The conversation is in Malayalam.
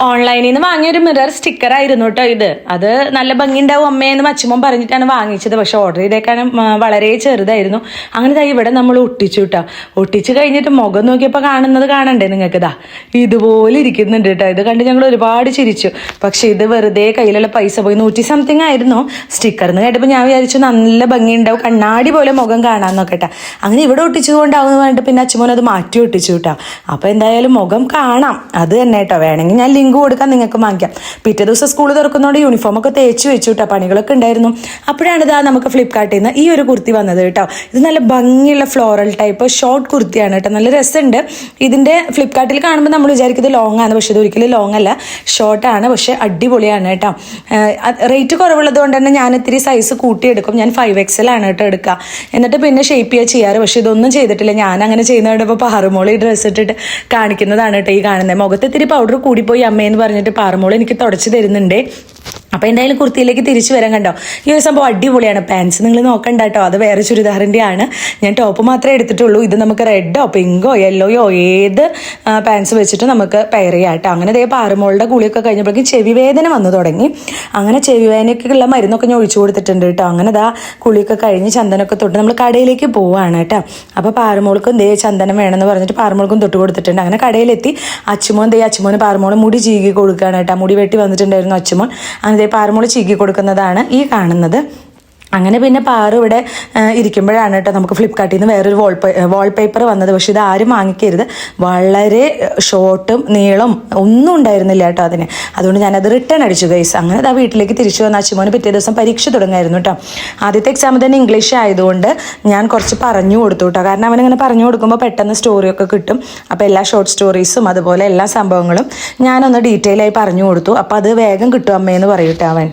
ഓൺലൈനിൽ നിന്ന് വാങ്ങിയൊരു മിറർ സ്റ്റിക്കർ ആയിരുന്നു കേട്ടോ ഇത്. അത് നല്ല ഭംഗിയുണ്ടാവും അമ്മയെന്ന് അച്ഛമ്മ പറഞ്ഞിട്ടാണ് വാങ്ങിച്ചത്. പക്ഷെ ഓർഡർ ചെയ്തേക്കാനും വളരെ ചെറുതായിരുന്നു. അങ്ങനെ ഇവിടെ നമ്മൾ ഒട്ടിച്ചു കേട്ടോ. ഒട്ടിച്ചു കഴിഞ്ഞിട്ട് മുഖം നോക്കിയപ്പോൾ കാണണ്ടേ നിങ്ങൾക്ക്? ഇതുപോലെ ഇരിക്കുന്നുണ്ട് കേട്ടോ. ഇത് കണ്ട് ഞങ്ങൾ ഒരുപാട് ചിരിച്ചു. പക്ഷെ ഇത് വെറുതെ കയ്യിലുള്ള പൈസ പോയി. 100 സംതിങ് ആയിരുന്നു. സ്റ്റിക്കറിന് കേട്ടപ്പോൾ ഞാൻ വിചാരിച്ചു നല്ല ഭംഗിയുണ്ടാവും, കണ്ണാടി പോലെ മുഖം കാണാമെന്നൊക്കെ കേട്ടോ. അങ്ങനെ ഇവിടെ ഒട്ടിച്ചതുകൊണ്ടാവുന്ന വേണ്ട പിന്നെ അച്ഛമ്മോൻ അത് മാറ്റി ഒട്ടിച്ചു കേട്ടോ. അപ്പോൾ എന്തായാലും മുഖം കാണാം. അത് തന്നെ കേട്ടോ. വേണമെങ്കിൽ ഞാൻ ലിങ്ക് കൊടുക്കാൻ നിങ്ങൾക്ക് വാങ്ങിക്കാം. പിറ്റേ ദിവസം സ്കൂൾ തുറക്കുന്നതുകൊണ്ട് യൂണിഫോമൊക്കെ തേച്ച് വെച്ചു കേട്ടോ. പണികളൊക്കെ ഉണ്ടായിരുന്നു. അപ്പോഴാണ് ഇതാ നമുക്ക് ഫ്ലിപ്കാർട്ടിൽ നിന്ന് ഈ ഒരു കുർത്തി വന്നത് കേട്ടോ. ഇത് നല്ല ഭംഗിയുള്ള ഫ്ലോറൽ ടൈപ്പ് ഷോർട്ട് കുർത്തിയാണ് കേട്ടോ. നല്ല രസമുണ്ട്. ഇതിൻ്റെ ഫ്ലിപ്കാർട്ടിൽ കാണുമ്പോൾ നമ്മൾ വിചാരിക്കുന്നത് ലോങ് ആണ്, പക്ഷെ ഇത് ഒരിക്കലും ലോങ് അല്ല, ഷോർട്ടാണ്. പക്ഷെ അടിപൊളിയാണ് കേട്ടോ. റേറ്റ് കുറവുള്ളത് കൊണ്ട് തന്നെ ഞാൻ ഇത്തിരി സൈസ് കൂട്ടിയെടുക്കും. ഞാൻ 5XL ആണ് കേട്ടോ എടുക്കുക. എന്നിട്ട് പിന്നെ ഷേപ്പ് ചെയ്യാറ്. പക്ഷെ ഇതൊന്നും ചെയ്തിട്ടില്ല. ഞാൻ അങ്ങനെ ചെയ്യുന്നതുകൊണ്ട് ഇപ്പോൾ പാറുമോളി ഡ്രസ്സ് ഇട്ടിട്ട് കാണിക്കുന്നതാണ് കേട്ടോ ഈ കാണുന്നത്. മുഖത്ത് ഇത്തിരി പൗഡർ കൂടിപ്പോയി അമ്മയെന്ന് പറഞ്ഞിട്ട് പാറുമോള് എനിക്ക് തുടച്ച് തരുന്നുണ്ട്. അപ്പോൾ എന്തായാലും കുർത്തിയിലേക്ക് തിരിച്ചു വരാൻ കണ്ടോ. ഈ ഒരു സംഭവം അടിപൊളിയാണ്. പാൻസ് നിങ്ങൾ നോക്കണ്ട കേട്ടോ, അത് വേറെ ചുരിദാറിൻ്റെ ആണ്. ഞാൻ ടോപ്പ് മാത്രമേ എടുത്തിട്ടുള്ളൂ. ഇത് നമുക്ക് റെഡോ പിങ്കോ യെല്ലോയോ ഏത് പാൻസ് വെച്ചിട്ട് നമുക്ക് പെയർ ചെയ്യാം കേട്ടോ. അങ്ങനെ ദേ പാറുമോളുടെ കുളിയൊക്കെ കഴിഞ്ഞപ്പോഴേക്കും ചെവി വേദന വന്നു തുടങ്ങി. അങ്ങനെ ചെവി വേദനയ്ക്കുള്ള മരുന്നൊക്കെ ഞാൻ ഒഴിച്ചു കൊടുത്തിട്ടുണ്ട് കേട്ടോ. അങ്ങനെ ദാ കുളിയൊക്കെ കഴിഞ്ഞ് ചന്ദനമൊക്കെ തൊട്ട് നമ്മൾ കടയിലേക്ക് പോവുകയാണ് കേട്ടോ. അപ്പോൾ പാറുമോൾക്കും ദേ ചന്ദനം വേണമെന്ന് പറഞ്ഞിട്ട് പാറുമോൾക്കും തൊട്ട് കൊടുത്തിട്ടുണ്ട്. അങ്ങനെ കടയിലെത്തി. അച്ഛമോന് പാറുമോൾ മുടി ചീകി കൊടുക്കുകയാണ് കേട്ടോ. മുടി വെട്ടി വന്നിട്ടുണ്ടായിരുന്നു അച്ഛമോൻ. അങ്ങനെ പാറുമോള് ചീകി കൊടുക്കുന്നതാണ് ഈ കാണുന്നത്. അങ്ങനെ പിന്നെ പാറു ഇവിടെ ഇരിക്കുമ്പോഴാണ് കേട്ടോ നമുക്ക് ഫ്ലിപ്കാർട്ടിൽ നിന്ന് വേറൊരു വാൾപേപ്പർ വന്നത്. പക്ഷെ ഇത് ആരും വാങ്ങിക്കരുത്. വളരെ ഷോർട്ടും നീളം ഒന്നും ഉണ്ടായിരുന്നില്ല കേട്ടോ അതിന്. അതുകൊണ്ട് ഞാനത് റിട്ടേൺ അടിച്ചു ഗൈസ്. അങ്ങനെ ആ വീട്ടിലേക്ക് തിരിച്ചു വന്ന അച്ഛമോന് പിറ്റേ ദിവസം പരീക്ഷ തുടങ്ങായിരുന്നു കേട്ടോ. ആദ്യത്തെ എക്സാം തന്നെ ഇംഗ്ലീഷ് ആയതുകൊണ്ട് ഞാൻ കുറച്ച് പറഞ്ഞു കൊടുത്തു കേട്ടോ. കാരണം അവനിങ്ങനെ പറഞ്ഞു കൊടുക്കുമ്പോൾ പെട്ടെന്ന് സ്റ്റോറിയൊക്കെ കിട്ടും. അപ്പോൾ എല്ലാ ഷോർട്ട് സ്റ്റോറീസും അതുപോലെ എല്ലാ സംഭവങ്ങളും ഞാനൊന്ന് ഡീറ്റെയിൽ ആയി പറഞ്ഞു കൊടുത്തു. അപ്പോൾ അത് വേഗം കിട്ടും അമ്മയെന്ന് പറയൂട്ടോ അവൻ.